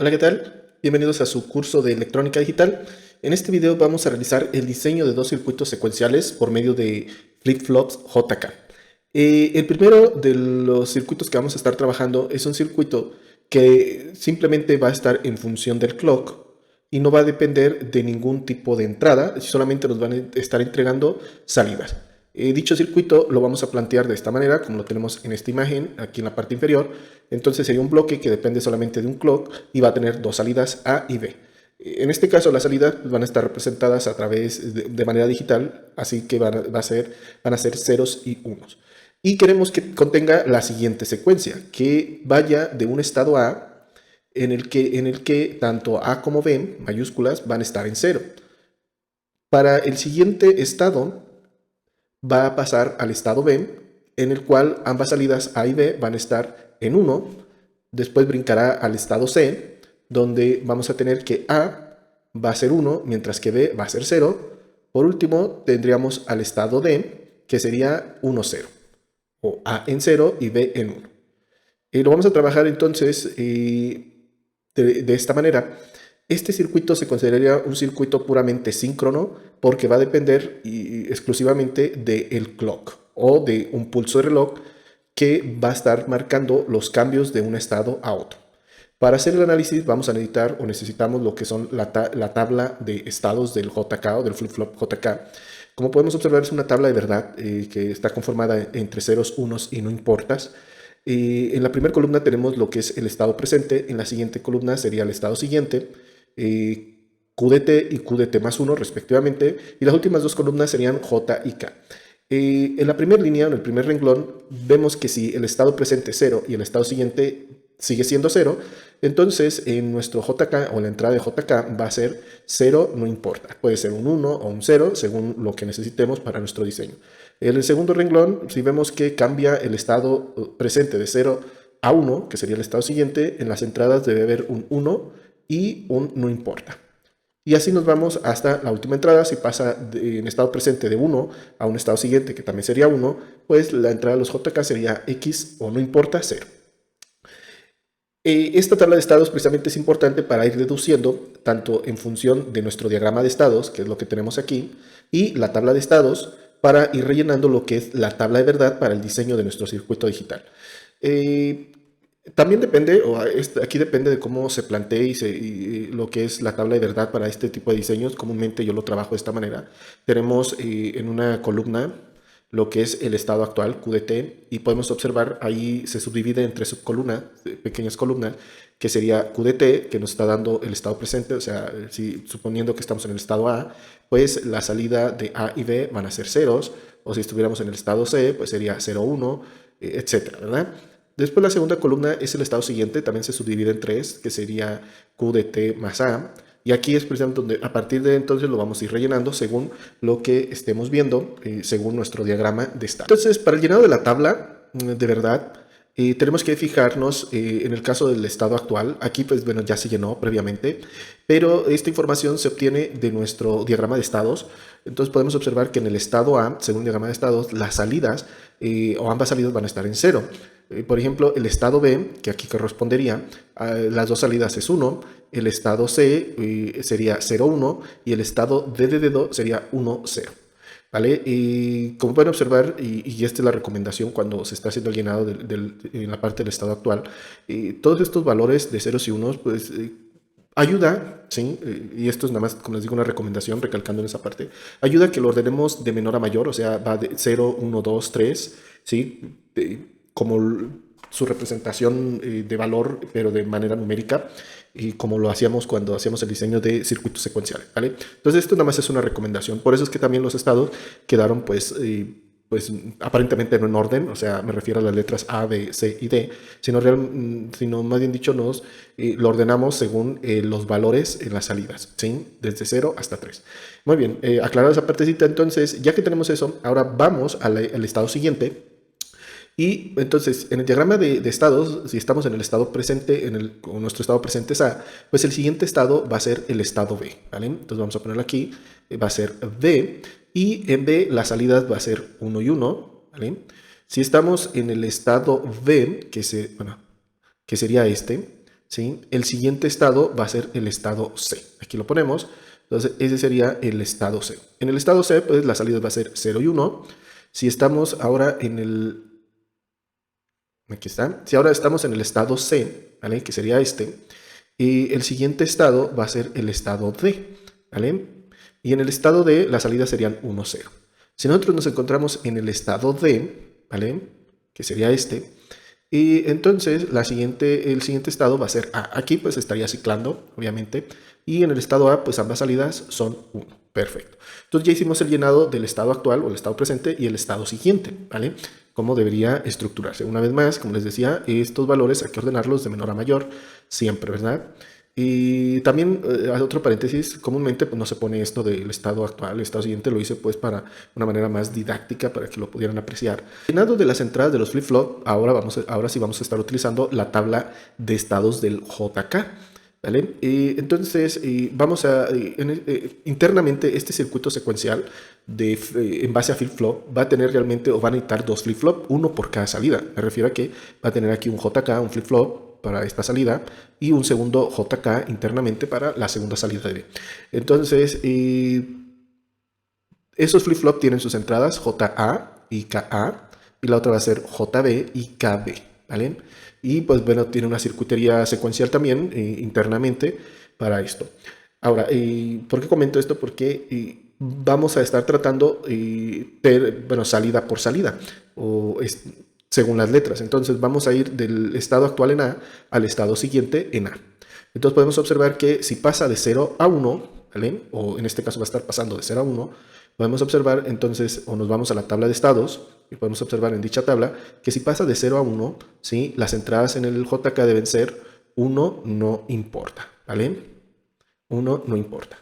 Hola, ¿qué tal? Bienvenidos a su curso de electrónica digital. En este video vamos a realizar el diseño de dos circuitos secuenciales por medio de flip-flops JK. El primero de los circuitos que vamos a estar trabajando es un circuito que simplemente va a estar en función del clock y no va a depender de ningún tipo de entrada, solamente nos van a estar entregando salidas. Dicho circuito lo vamos a plantear de esta manera, como lo tenemos en esta imagen, aquí en la parte inferior. Entonces sería un bloque que depende solamente de un clock y va a tener dos salidas A y B. En este caso las salidas van a estar representadas a través de manera digital, así que van a ser ceros y unos. Y queremos que contenga la siguiente secuencia, que vaya de un estado A en el que tanto A como B, mayúsculas, van a estar en cero. Para el siguiente estado va a pasar al estado B, en el cual ambas salidas A y B van a estar en 1. Después brincará al estado C, donde vamos a tener que A va a ser 1, mientras que B va a ser 0. Por último, tendríamos al estado D, que sería 1, 0, o A en 0 y B en 1. Lo vamos a trabajar entonces de esta manera. Este circuito se consideraría un circuito puramente síncrono porque va a depender exclusivamente del clock o de un pulso de reloj que va a estar marcando los cambios de un estado a otro. Para hacer el análisis vamos a necesitar o necesitamos lo que son la tabla de estados del JK o del flip-flop JK. Como podemos observar, es una tabla de verdad que está conformada entre ceros, unos y no importas. En la primera columna tenemos lo que es el estado presente, en la siguiente columna sería el estado siguiente, QDT y QDT más 1 respectivamente, y las últimas dos columnas serían J y K. En la primera línea, en el primer renglón, vemos que si el estado presente es 0 y el estado siguiente sigue siendo 0, entonces en nuestro JK o en la entrada de JK va a ser 0, no importa. Puede ser un 1 o un 0 según lo que necesitemos para nuestro diseño. En el segundo renglón, si vemos que cambia el estado presente de 0 a 1, que sería el estado siguiente, en las entradas debe haber un 1 y un no importa. Y así nos vamos hasta la última entrada. Si pasa en estado presente de 1 a un estado siguiente, que también sería 1, pues la entrada de los JK sería X o no importa 0. Esta tabla de estados precisamente es importante para ir deduciendo tanto en función de nuestro diagrama de estados, que es lo que tenemos aquí, y la tabla de estados para ir rellenando lo que es la tabla de verdad para el diseño de nuestro circuito digital. También depende, aquí depende de cómo se plantee y lo que es la tabla de verdad para este tipo de diseños. Comúnmente yo lo trabajo de esta manera. Tenemos en una columna lo que es el estado actual, QDT, y podemos observar ahí se subdivide en tres subcolumnas, pequeñas columnas, que sería QDT, que nos está dando el estado presente, o sea, si suponiendo que estamos en el estado A, pues la salida de A y B van a ser ceros, o si estuviéramos en el estado C, pues sería 0, 1, etcétera, ¿verdad? Después la segunda columna es el estado siguiente, también se subdivide en tres, que sería QDT más A. Y aquí es precisamente donde a partir de entonces lo vamos a ir rellenando según lo que estemos viendo, según nuestro diagrama de estado. Entonces, para el llenado de la tabla, de verdad, tenemos que fijarnos en el caso del estado actual. Aquí, pues bueno, ya se llenó previamente, pero esta información se obtiene de nuestro diagrama de estados. Entonces podemos observar que en el estado A, según el diagrama de estados, las salidas o ambas salidas van a estar en 0. Por ejemplo, el estado B, que aquí correspondería, las dos salidas es 1, el estado C sería 0, 1 y el estado D de dedo sería 1, 0. ¿Vale? Y como pueden observar, y esta es la recomendación cuando se está haciendo el llenado en la parte del estado actual, todos estos valores de ceros y unos, pues ayuda, ¿sí? Y esto es nada más, como les digo, una recomendación, recalcando en esa parte, ayuda a que lo ordenemos de menor a mayor, o sea, va de 0, 1, 2, 3, ¿sí? Como su representación de valor, pero de manera numérica, y como lo hacíamos cuando hacíamos el diseño de circuitos secuenciales, ¿vale? Entonces esto nada más es una recomendación, por eso es que también los estados quedaron pues aparentemente no en orden, o sea, me refiero a las letras A, B, C y D, sino más bien dicho lo ordenamos según los valores en las salidas, ¿sí? Desde 0 hasta 3. Muy bien, aclarada esa partecita, entonces, ya que tenemos eso, ahora vamos al estado siguiente. Y entonces, en el diagrama de estados, si estamos en el estado presente, o nuestro estado presente es A, pues el siguiente estado va a ser el estado B, ¿vale? Entonces vamos a ponerlo aquí, va a ser B, y en B las salidas va a ser 1 y 1, ¿vale? Si estamos en el estado B, que sería este, ¿sí? El siguiente estado va a ser el estado C. Aquí lo ponemos. Entonces, ese sería el estado C. En el estado C, pues la salida va a ser 0 y 1. Si estamos ahora en el... Aquí está. Si ahora estamos en el estado C, ¿vale? Que sería este. Y el siguiente estado va a ser el estado D, ¿vale? Y en el estado D, la salida serían 1, 0. Si nosotros nos encontramos en el estado D, ¿vale? Que sería este. Y entonces el siguiente estado va a ser A. Aquí pues estaría ciclando, obviamente. Y en el estado A, pues ambas salidas son 1. Perfecto. Entonces ya hicimos el llenado del estado actual o el estado presente y el estado siguiente, ¿vale? Cómo debería estructurarse. Una vez más, como les decía, estos valores hay que ordenarlos de menor a mayor, siempre, ¿verdad? Y también, otro paréntesis, comúnmente pues, no se pone esto del estado actual, el estado siguiente lo hice pues para una manera más didáctica, para que lo pudieran apreciar. Llenado de las entradas de los flip-flop, ahora sí vamos a estar utilizando la tabla de estados del JK. ¿Vale? Entonces, vamos a, internamente este circuito secuencial en base a flip-flop va a tener realmente, o va a necesitar dos flip-flop, uno por cada salida. Me refiero a que va a tener aquí un JK, un flip-flop para esta salida, y un segundo JK internamente para la segunda salida de B. Entonces, esos flip-flop tienen sus entradas JA y KA, y la otra va a ser JB y KB, ¿vale? Y pues bueno, tiene una circuitería secuencial también internamente para esto. Ahora, ¿por qué comento esto? Porque vamos a estar tratando bueno, salida por salida, según las letras. Entonces vamos a ir del estado actual en A al estado siguiente en A. Entonces podemos observar que si pasa de 0 a 1, ¿vale? O en este caso va a estar pasando de 0 a 1, podemos observar entonces, o nos vamos a la tabla de estados, y podemos observar en dicha tabla que si pasa de 0 a 1, ¿sí? Las entradas en el JK deben ser 1 no importa, ¿vale? 1 no importa.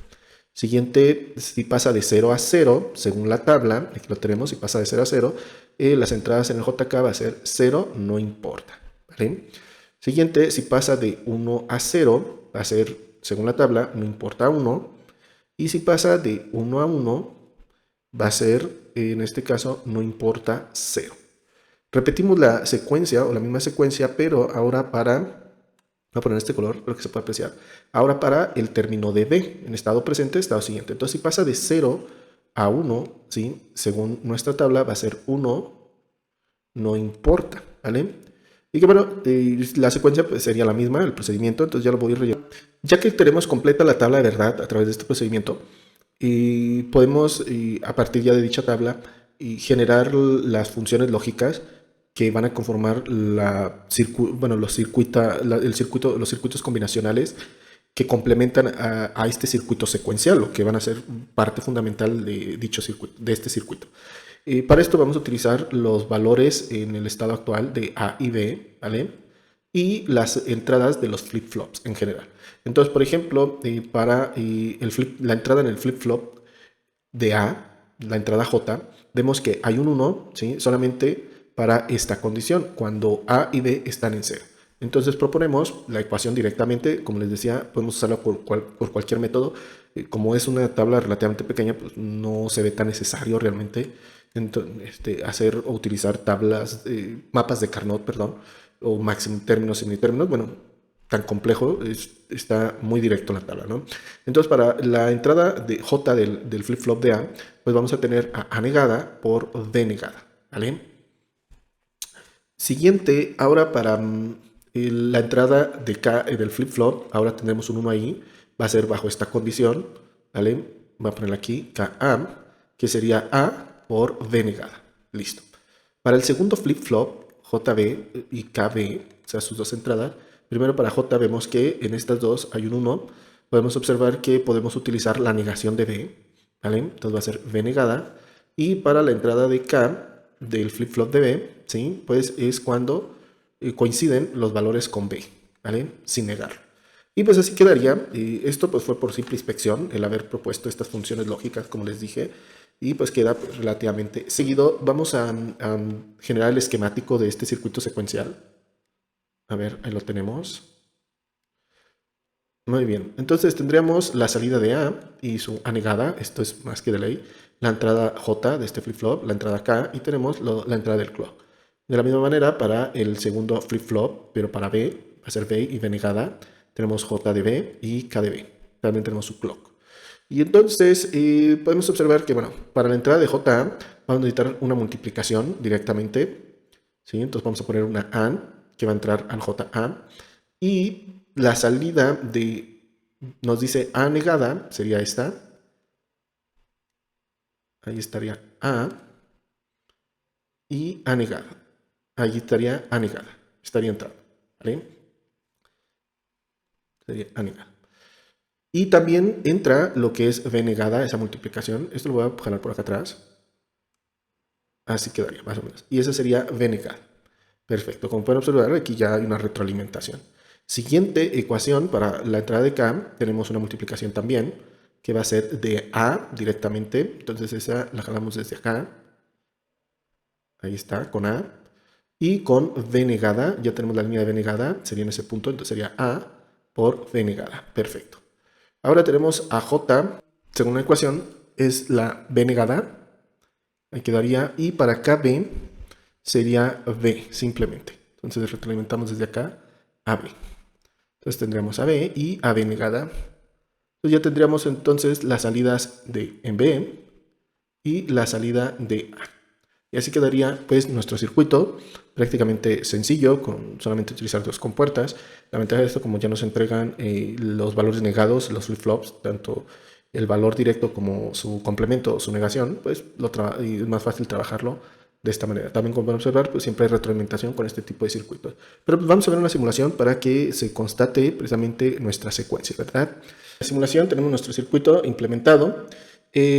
Siguiente, si pasa de 0 a 0, según la tabla, aquí lo tenemos, si pasa de 0 a 0, las entradas en el JK va a ser 0 no importa, ¿vale? Siguiente, si pasa de 1 a 0, va a ser, según la tabla, no importa 1. Y si pasa de 1 a 1, va a ser, en este caso, no importa 0. Repetimos la secuencia o la misma secuencia, pero ahora para... Voy a poner este color, espero que se pueda apreciar. Ahora para el término de B, en estado presente, estado siguiente. Entonces, si pasa de 0 a 1, ¿sí? Según nuestra tabla, va a ser 1, no importa, ¿vale? Y que bueno, la secuencia pues, sería la misma, el procedimiento, entonces ya lo voy a rellenar. Ya que tenemos completa la tabla de verdad a través de este procedimiento, podemos, a partir ya de dicha tabla, generar las funciones lógicas que van a conformar los circuitos combinacionales que complementan a este circuito secuencial, o que van a ser parte fundamental de dicho circuito, de este circuito. Para esto vamos a utilizar los valores en el estado actual de A y B, ¿vale? Y las entradas de los flip-flops en general. Entonces, por ejemplo, para la entrada en el flip-flop de A, la entrada J, vemos que hay un 1, ¿sí? Solamente para esta condición, cuando A y B están en 0. Entonces proponemos la ecuación directamente, como les decía, podemos usarla por cualquier método. Como es una tabla relativamente pequeña, pues no se ve tan necesario realmente hacer o utilizar mapas de Carnot, perdón, o máximo términos, semitérminos. Bueno, tan complejo, está muy directo en la tabla, ¿no? Entonces, para la entrada de J del flip-flop de A, pues vamos a tener A negada por D negada, ¿vale? Siguiente, ahora para la entrada de K del flip-flop, ahora tendremos un 1 ahí, va a ser bajo esta condición, ¿vale? Voy a poner aquí KA, que sería A por D negada, listo. Para el segundo flip-flop, JB y KB, o sea, sus dos entradas, primero para J vemos que en estas dos hay un 1, podemos observar que podemos utilizar la negación de B, ¿vale? Entonces va a ser B negada, y para la entrada de K del flip-flop de B, ¿sí? Pues es cuando coinciden los valores con B, ¿vale? Sin negar. Y pues así quedaría. Esto pues fue por simple inspección, el haber propuesto estas funciones lógicas, como les dije, y pues queda pues, relativamente seguido. Vamos a generar el esquemático de este circuito secuencial. A ver, ahí lo tenemos. Muy bien, entonces tendríamos la salida de A y su A negada, esto es más que de ley, la entrada J de este flip-flop, la entrada K, y tenemos la entrada del clock. De la misma manera para el segundo flip-flop, pero para B, va a ser B y B negada. Tenemos J de B y K de B. También tenemos su clock. Y entonces podemos observar que, bueno, para la entrada de JA vamos a necesitar una multiplicación directamente. ¿Sí? Entonces vamos a poner una AND que va a entrar al JA. Y la salida nos dice A negada, sería esta. Ahí estaría A. Y A negada. Ahí estaría A negada. Estaría entrando. ¿Vale? Sería A negada. Y también entra lo que es B negada, esa multiplicación. Esto lo voy a jalar por acá atrás. Así quedaría, más o menos. Y esa sería B negada. Perfecto. Como pueden observar, aquí ya hay una retroalimentación. Siguiente ecuación para la entrada de K, tenemos una multiplicación también, que va a ser de A directamente. Entonces esa la jalamos desde acá. Ahí está, con A. Y con V negada, ya tenemos la línea de V negada, sería en ese punto, entonces sería A por V negada. Perfecto. Ahora tenemos a J, según la ecuación, es la B negada. Ahí quedaría, y para KB sería B, simplemente. Entonces retroalimentamos desde acá a B. Entonces tendríamos a B y a B negada. Entonces ya tendríamos entonces las salidas en B y la salida de A. Y así quedaría pues nuestro circuito prácticamente sencillo, con solamente utilizar dos compuertas. La ventaja de esto, como ya nos entregan los valores negados, los flip-flops, tanto el valor directo como su complemento o su negación, pues es más fácil trabajarlo de esta manera. También, como pueden observar, pues siempre hay retroalimentación con este tipo de circuitos. Pero pues vamos a ver una simulación para que se constate precisamente nuestra secuencia, ¿verdad? En la simulación tenemos nuestro circuito implementado.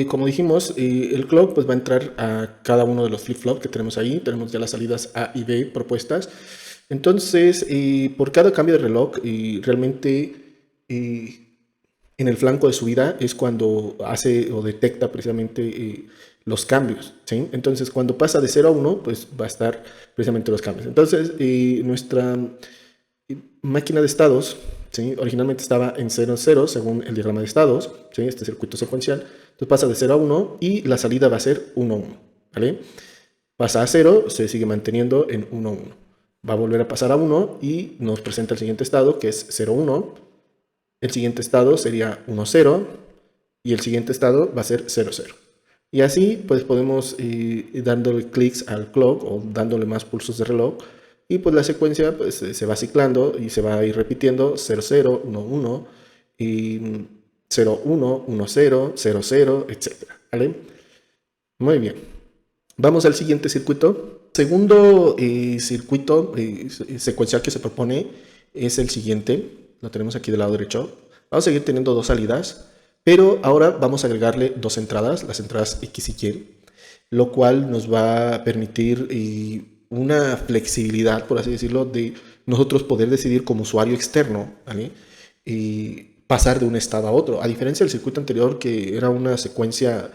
Como dijimos, el clock pues va a entrar a cada uno de los flip-flops que tenemos ahí. Tenemos ya las salidas A y B propuestas. Entonces, por cada cambio de reloj, realmente en el flanco de subida es cuando hace o detecta precisamente los cambios, ¿sí? Entonces, cuando pasa de 0 a 1, pues va a estar precisamente los cambios. Entonces, nuestra máquina de estados, ¿sí? Originalmente estaba en 0, 0, según el diagrama de estados, ¿sí? Este circuito secuencial. Entonces pasa de 0 a 1 y la salida va a ser 1, 1, ¿vale? Pasa a 0, se sigue manteniendo en 1, 1. Va a volver a pasar a 1 y nos presenta el siguiente estado, que es 0, 1. El siguiente estado sería 1, 0 y el siguiente estado va a ser 0, 0. Y así pues podemos ir dándole clics al clock o dándole más pulsos de reloj. Y pues la secuencia pues, se va ciclando y se va a ir repitiendo 0, 0, 1, 1 y 0, 1, 1, 0, 0, 0, etc. ¿Vale? Muy bien. Vamos al siguiente circuito. Segundo circuito secuencial que se propone es el siguiente. Lo tenemos aquí del lado derecho. Vamos a seguir teniendo dos salidas, pero ahora vamos a agregarle dos entradas, las entradas X y Y, lo cual nos va a permitir una flexibilidad, por así decirlo, de nosotros poder decidir como usuario externo, ¿vale? Y pasar de un estado a otro, a diferencia del circuito anterior, que era una secuencia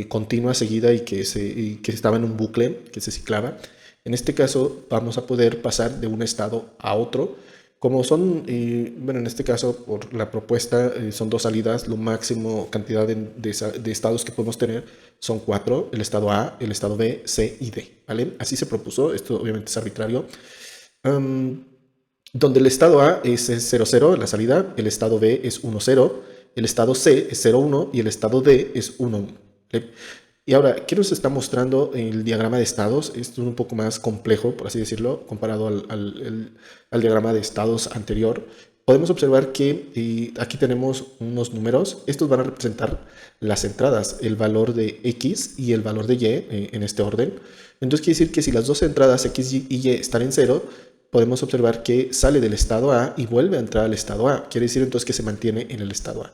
continua, seguida y que estaba en un bucle, que se ciclaba. En este caso vamos a poder pasar de un estado a otro. Como son, bueno, en este caso, por la propuesta, son dos salidas, lo máximo cantidad de estados que podemos tener son 4, el estado A, el estado B, C y D, ¿vale? Así se propuso, esto obviamente es arbitrario. Donde el estado A es 0, 0, la salida, el estado B es 1, 0, el estado C es 0, 1 y el estado D es 1, 1. ¿Vale? Y ahora, ¿qué nos está mostrando el diagrama de estados? Esto es un poco más complejo, por así decirlo, comparado al diagrama de estados anterior. Podemos observar que aquí tenemos unos números. Estos van a representar las entradas, el valor de X y el valor de Y en este orden. Entonces quiere decir que si las dos entradas X y Y están en 0, podemos observar que sale del estado A y vuelve a entrar al estado A. Quiere decir entonces que se mantiene en el estado A.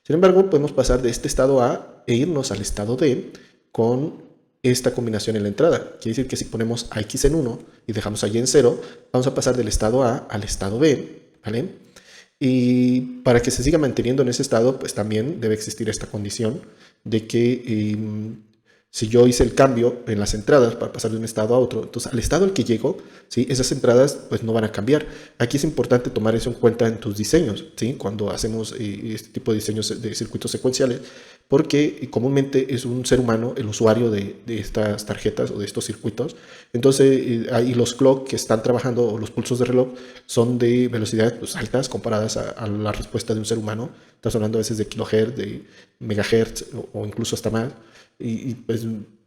Sin embargo, podemos pasar de este estado A e irnos al estado D con esta combinación en la entrada. Quiere decir que si ponemos a X en 1 y dejamos a Y en 0, vamos a pasar del estado A al estado B, ¿vale? Y para que se siga manteniendo en ese estado, pues también debe existir esta condición de que si yo hice el cambio en las entradas para pasar de un estado a otro, entonces al estado al que llego, ¿sí? Esas entradas pues no van a cambiar. Aquí es importante tomar eso en cuenta en tus diseños, ¿sí? Cuando hacemos este tipo de diseños de circuitos secuenciales, porque comúnmente es un ser humano el usuario de estas tarjetas o de estos circuitos. Entonces, ahí los clock que están trabajando o los pulsos de reloj son de velocidades pues, altas comparadas a la respuesta de un ser humano. Estás hablando a veces de kilohertz, de megahertz o incluso hasta más. Pues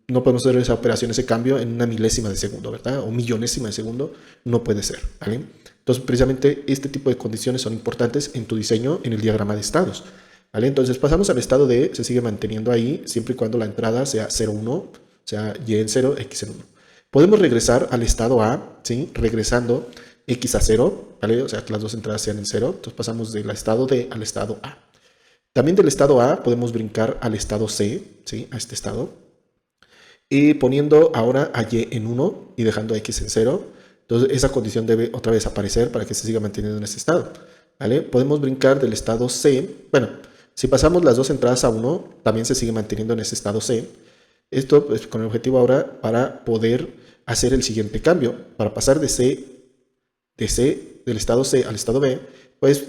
no podemos hacer esa operación, ese cambio en una milésima de segundo, ¿verdad? O millonésima de segundo, no puede ser, ¿vale? Entonces, precisamente este tipo de condiciones son importantes en tu diseño en el diagrama de estados, ¿vale? Entonces, pasamos al estado D, se sigue manteniendo ahí, siempre y cuando la entrada sea 0, 1, o sea, Y en 0, X en 1. Podemos regresar al estado A, ¿sí? Regresando X a 0, ¿vale? O sea, que las dos entradas sean en 0. Entonces, pasamos del estado D al estado A. También del estado A podemos brincar al estado C, ¿sí? A este estado. Y poniendo ahora a Y en 1 y dejando a X en 0. Entonces esa condición debe otra vez aparecer para que se siga manteniendo en ese estado, ¿vale? Podemos brincar del estado C. Bueno, si pasamos las dos entradas a 1, también se sigue manteniendo en ese estado C. Esto pues, con el objetivo ahora para poder hacer el siguiente cambio. Para pasar del estado C al estado B, pues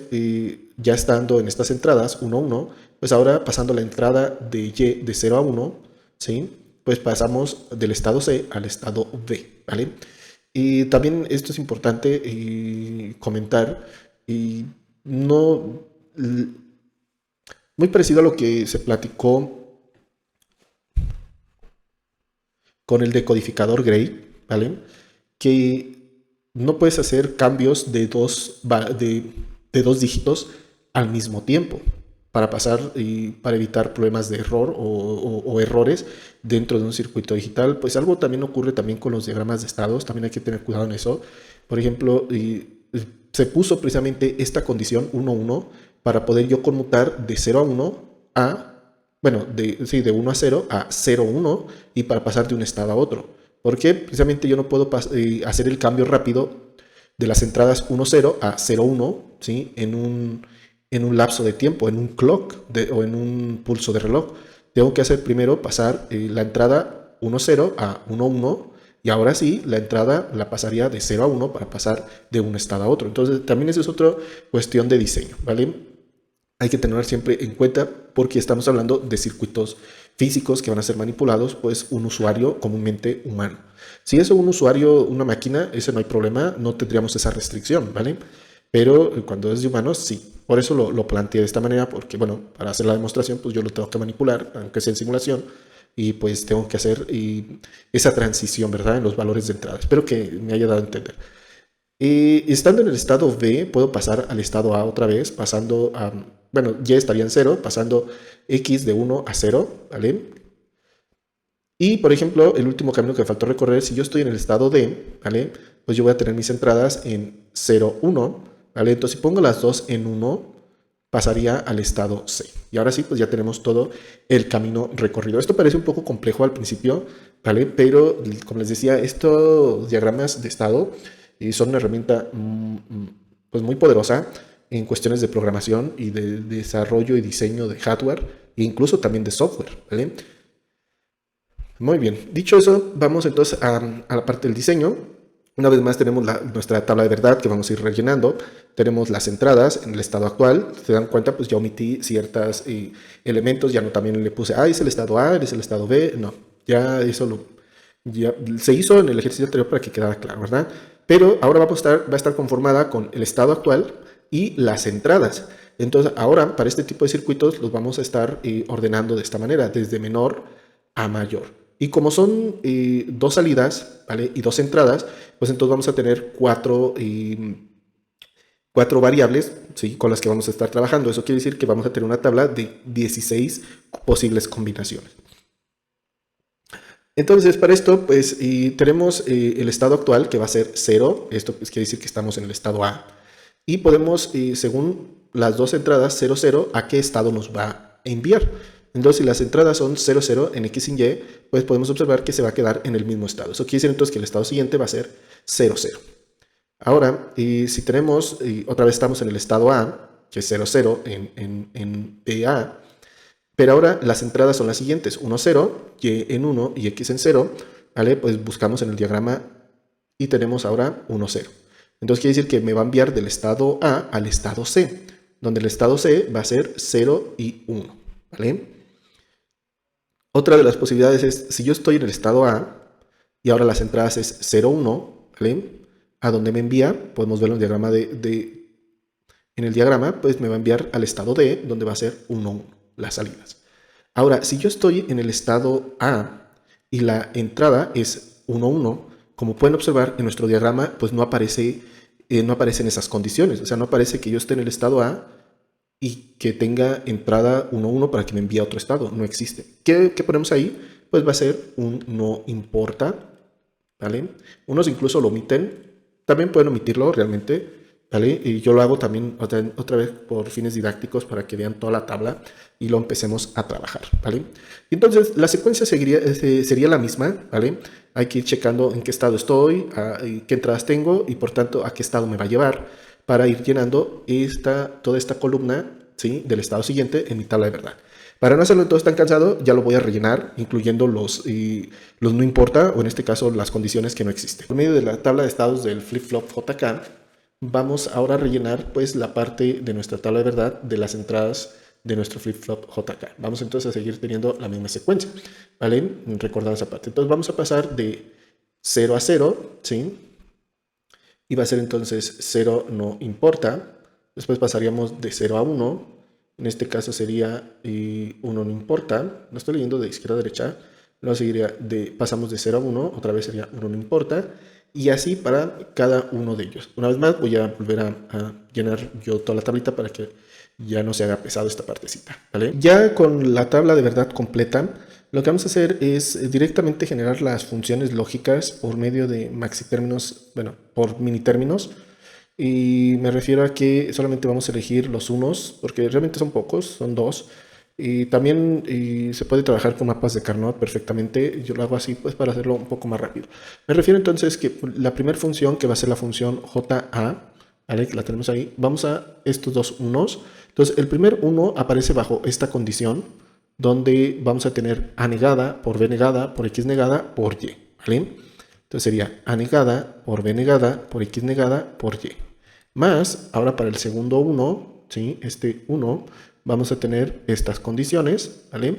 ya estando en estas entradas 1, 1, pues ahora pasando la entrada de Y de 0 a 1, ¿sí? Pues pasamos del estado C al estado D, ¿vale? Y también esto es importante comentar, y no, muy parecido a lo que se platicó con el decodificador Gray, ¿vale? Que no puedes hacer cambios de dos dígitos al mismo tiempo para pasar y para evitar problemas de error o errores dentro de un circuito digital. Pues algo también ocurre también con los diagramas de estados, también hay que tener cuidado en eso. Por ejemplo, se puso precisamente esta condición 1, 1 para poder yo conmutar de 0 a 1 a, bueno, de 1 a 0 a 0, 1 y para pasar de un estado a otro. Porque precisamente yo no puedo hacer el cambio rápido de las entradas 1, 0 a 0, 1, ¿sí? En un lapso de tiempo, en un clock o en un pulso de reloj. Tengo que hacer primero pasar la entrada 1, 0 a 1, 1 y ahora sí la entrada la pasaría de 0 a 1 para pasar de un estado a otro. Entonces también esa es otra cuestión de diseño, ¿vale? Hay que tener siempre en cuenta porque estamos hablando de circuitos físicos que van a ser manipulados, pues un usuario comúnmente humano. Si es un usuario, una máquina, ese no hay problema, no tendríamos esa restricción, ¿vale? Pero cuando es de humanos, sí. Por eso lo planteé de esta manera, porque, bueno, para hacer la demostración, pues yo lo tengo que manipular, aunque sea en simulación, y pues tengo que hacer esa transición, ¿verdad? En los valores de entrada. Espero que me haya dado a entender. Estando en el estado B, puedo pasar al estado A otra vez, pasando a, bueno, Y estaría en 0, pasando X de 1 a 0, ¿vale? Y, por ejemplo, el último camino que me faltó recorrer, si yo estoy en el estado D, ¿vale? Pues yo voy a tener mis entradas en 0, 1, ¿vale? Entonces, si pongo las dos en 1, pasaría al estado C. Y ahora sí, pues ya tenemos todo el camino recorrido. Esto parece un poco complejo al principio, ¿vale? Pero, como les decía, estos diagramas de estado son una herramienta pues muy poderosa en cuestiones de programación y de desarrollo y diseño de hardware e incluso también de software, ¿vale? Muy bien, dicho eso, vamos entonces a la parte del diseño. Una vez más tenemos nuestra tabla de verdad que vamos a ir rellenando. Tenemos las entradas en el estado actual. Se dan cuenta, pues ya omití ciertos elementos. Ya no también le puse, es el estado A, es el estado B. No, ya eso ya se hizo en el ejercicio anterior para que quedara claro, ¿verdad? Pero ahora va a estar conformada con el estado actual y las entradas. Entonces ahora para este tipo de circuitos los vamos a estar ordenando de esta manera, desde menor a mayor. Y como son dos salidas, ¿vale? Y dos entradas, pues entonces vamos a tener cuatro variables, ¿sí? Con las que vamos a estar trabajando. Eso quiere decir que vamos a tener una tabla de 16 posibles combinaciones. Entonces, para esto, pues tenemos el estado actual, que va a ser 0. Esto pues, quiere decir que estamos en el estado A. Y podemos, según las dos entradas, 0, 0, a qué estado nos va a enviar. Entonces, si las entradas son 0, 0 en X y Y, pues podemos observar que se va a quedar en el mismo estado. Eso quiere decir entonces que el estado siguiente va a ser 0, 0. Ahora, si tenemos, otra vez estamos en el estado A, que es 0, 0 en PA, pero ahora las entradas son las siguientes, 1, 0, Y en 1 y X en 0, ¿vale? Pues buscamos en el diagrama y tenemos ahora 1, 0. Entonces quiere decir que me va a enviar del estado A al estado C, donde el estado C va a ser 0 y 1, ¿vale? Otra de las posibilidades es, si yo estoy en el estado A y ahora las entradas es 0, 1, ¿vale? A donde me envía, podemos verlo en el diagrama en el diagrama, pues me va a enviar al estado D, donde va a ser 1, 1, las salidas. Ahora, si yo estoy en el estado A y la entrada es 1, 1, como pueden observar en nuestro diagrama, pues no aparecen esas condiciones. O sea, no aparece que yo esté en el estado A y que tenga entrada 1, 1 para que me envíe a otro estado. No existe. ¿Qué ponemos ahí? Pues va a ser un no importa, ¿vale? Unos incluso lo omiten. También pueden omitirlo realmente, ¿vale? Y yo lo hago también otra vez por fines didácticos para que vean toda la tabla y lo empecemos a trabajar, ¿vale? Entonces, la secuencia sería la misma, ¿vale? Hay que ir checando en qué estado estoy, qué entradas tengo y por tanto a qué estado me va a llevar para ir llenando toda esta columna, ¿sí? Del estado siguiente en mi tabla de verdad. Para no hacerlo entonces tan cansado, ya lo voy a rellenar, incluyendo los no importa, o en este caso las condiciones que no existen. Por medio de la tabla de estados del flip-flop JK, vamos ahora a rellenar pues la parte de nuestra tabla de verdad de las entradas de nuestro flip-flop JK. Vamos entonces a seguir teniendo la misma secuencia, ¿vale? Recordar esa parte. Entonces vamos a pasar de 0 a 0, ¿sí? Y va a ser entonces 0 no importa. Después pasaríamos de 0 a 1. En este caso sería 1 no importa. No estoy leyendo de izquierda a derecha. Luego seguiría pasamos de 0 a 1. Otra vez sería 1 no importa. Y así para cada uno de ellos. Una vez más voy a volver a llenar yo toda la tablita para que ya no se haga pesado esta partecita, ¿vale? Ya con la tabla de verdad completa, lo que vamos a hacer es directamente generar las funciones lógicas por medio de maxitérminos, bueno, por minitérminos. Y me refiero a que solamente vamos a elegir los unos, porque realmente son pocos, son dos. Y también se puede trabajar con mapas de Carnot perfectamente. Yo lo hago así pues para hacerlo un poco más rápido. Me refiero entonces que la primera función, que va a ser la función JA, ¿vale? Que la tenemos ahí, vamos a estos dos unos. Entonces el primer uno aparece bajo esta condición, donde vamos a tener A negada por B negada por X negada por Y, ¿vale? Entonces sería A negada por B negada por X negada por Y. Más, ahora para el segundo 1, ¿sí? Este 1, vamos a tener estas condiciones, ¿vale?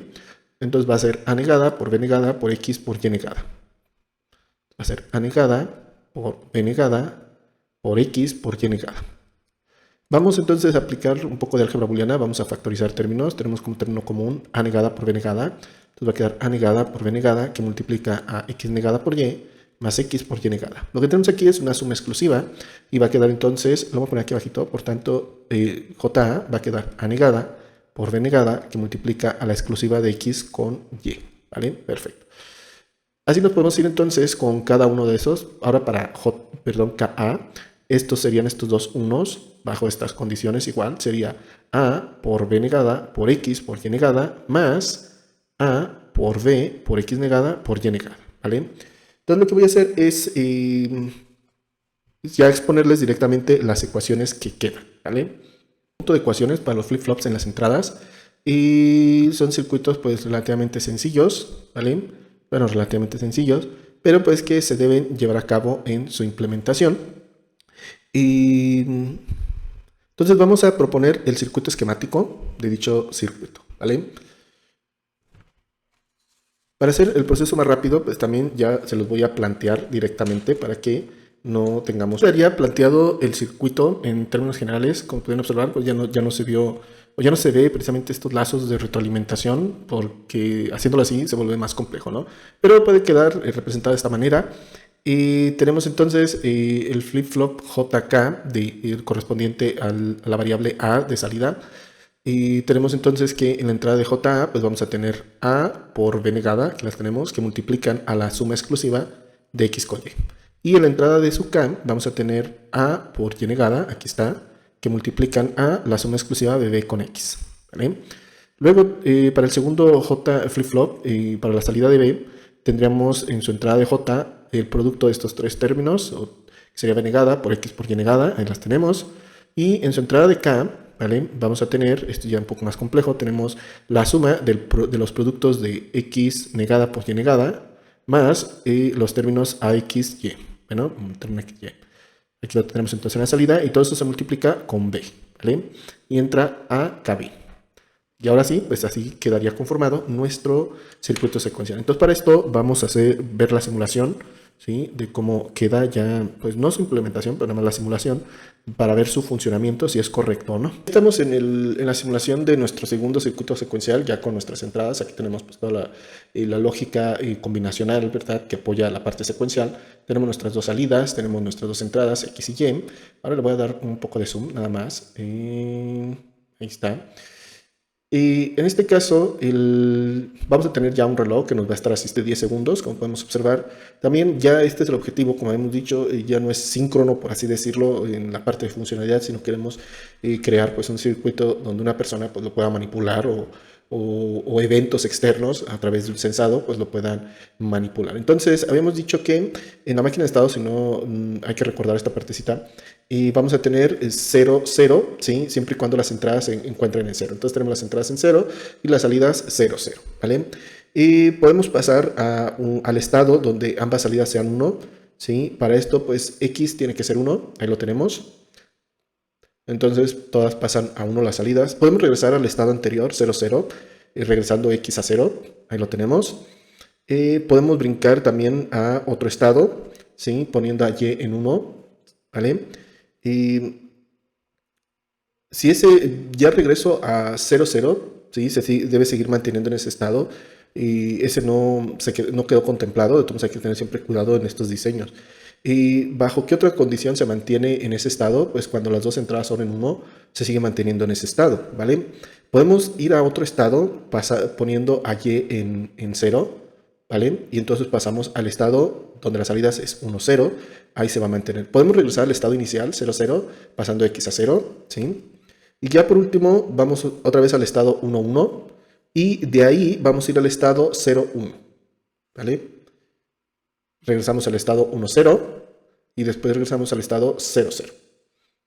Entonces va a ser A negada por B negada por X por Y negada. Va a ser A negada por B negada por X por Y negada. Vamos entonces a aplicar un poco de álgebra booleana, vamos a factorizar términos, tenemos como término común A negada por B negada, entonces va a quedar A negada por B negada que multiplica a X negada por Y más X por Y negada. Lo que tenemos aquí es una suma exclusiva y va a quedar entonces, lo voy a poner aquí abajito, por tanto JA va a quedar A negada por B negada que multiplica a la exclusiva de X con Y, ¿vale? Perfecto. Así nos podemos ir entonces con cada uno de esos. Ahora para KA, estos serían estos dos unos bajo estas condiciones igual. Sería A por B negada por X por Y negada más A por B por X negada por Y negada, ¿vale? Entonces lo que voy a hacer es ya exponerles directamente las ecuaciones que quedan, ¿vale? Punto de ecuaciones para los flip-flops en las entradas y son circuitos pues relativamente sencillos, ¿vale? Bueno, relativamente sencillos, pero pues que se deben llevar a cabo en su implementación. Y entonces vamos a proponer el circuito esquemático de dicho circuito, ¿vale? Para hacer el proceso más rápido, pues también ya se los voy a plantear directamente para que no tengamos... Ya planteado el circuito en términos generales, como pueden observar, pues ya no se vio, o ya no se ve precisamente estos lazos de retroalimentación, porque haciéndolo así se vuelve más complejo, ¿no? Pero puede quedar representado de esta manera. Y tenemos entonces el flip-flop JK correspondiente a la variable A de salida. Y tenemos entonces que en la entrada de JA pues vamos a tener A por B negada, que las tenemos, que multiplican a la suma exclusiva de X con Y. Y en la entrada de su K vamos a tener A por Y negada, aquí está, que multiplican a la suma exclusiva de B con X, ¿vale? Luego, para el segundo J flip-flop, para la salida de B, tendríamos en su entrada de J el producto de estos tres términos, que sería B negada por X por Y negada, ahí las tenemos. Y en su entrada de K, ¿vale? Vamos a tener, esto ya un poco más complejo, tenemos la suma de los productos de X negada por Y negada, más los términos AX, Y. Bueno, un término X, Y. Aquí lo tenemos entonces en la salida y todo esto se multiplica con B, ¿vale? Y entra a KB. Y ahora sí, pues así quedaría conformado nuestro circuito secuencial. Entonces para esto vamos a ver la simulación, ¿sí? De cómo queda ya, pues no su implementación, pero nada más la simulación, para ver su funcionamiento, si es correcto o no. Estamos en la simulación de nuestro segundo circuito secuencial, ya con nuestras entradas. Aquí tenemos pues toda la lógica combinacional, ¿verdad? Que apoya la parte secuencial. Tenemos nuestras dos salidas, tenemos nuestras dos entradas, X y Y. Ahora le voy a dar un poco de zoom, nada más. Ahí está. Y en este caso, vamos a tener ya un reloj que nos va a estar así 10 segundos, como podemos observar. También ya este es el objetivo, como hemos dicho, ya no es síncrono, por así decirlo, en la parte de funcionalidad, sino queremos crear pues un circuito donde una persona pues lo pueda manipular o eventos externos a través de un sensado pues lo puedan manipular. Entonces, habíamos dicho que en la máquina de estado, si no, hay que recordar esta partecita, y vamos a tener 0, 0, ¿sí? Siempre y cuando las entradas se encuentren en 0. Entonces tenemos las entradas en 0 y las salidas 0, 0, ¿vale? Y podemos pasar al estado donde ambas salidas sean 1, ¿sí? Para esto, pues X tiene que ser 1, ahí lo tenemos. Entonces todas pasan a 1 las salidas. Podemos regresar al estado anterior, 0, 0, regresando X a 0, ahí lo tenemos. Podemos brincar también a otro estado, ¿sí? Poniendo a Y en 1, ¿vale? Y si ese ya regreso a 0, 0, ¿sí? Se debe seguir manteniendo en ese estado y ese no quedó contemplado, entonces hay que tener siempre cuidado en estos diseños. ¿Y bajo qué otra condición se mantiene en ese estado? Pues cuando las dos entradas son en 1, se sigue manteniendo en ese estado, ¿vale? Podemos ir a otro estado poniendo a Y en 0, ¿vale? Y entonces pasamos al estado donde las salidas es 1, 0, ahí se va a mantener. Podemos regresar al estado inicial, 0, 0, pasando X a 0, ¿sí? Y ya por último, vamos otra vez al estado 1, 1, y de ahí vamos a ir al estado 0, 1, ¿vale? Regresamos al estado 1, 0, y después regresamos al estado 0, 0.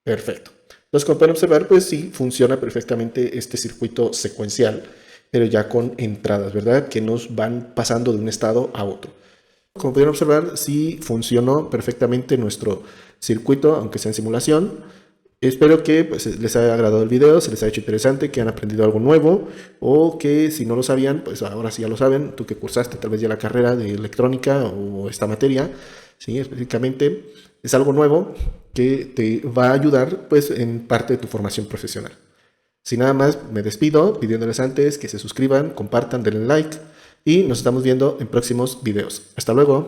Perfecto. Entonces, como pueden observar, pues sí, funciona perfectamente este circuito secuencial, pero ya con entradas, ¿verdad? Que nos van pasando de un estado a otro. Como pueden observar, sí funcionó perfectamente nuestro circuito, aunque sea en simulación. Espero que pues, les haya agradado el video, se les haya hecho interesante, que han aprendido algo nuevo o que si no lo sabían, pues ahora sí ya lo saben, tú que cursaste tal vez ya la carrera de electrónica o esta materia, ¿sí? Específicamente es algo nuevo que te va a ayudar pues en parte de tu formación profesional. Sin nada más, me despido pidiéndoles antes que se suscriban, compartan, denle like y nos estamos viendo en próximos videos. Hasta luego.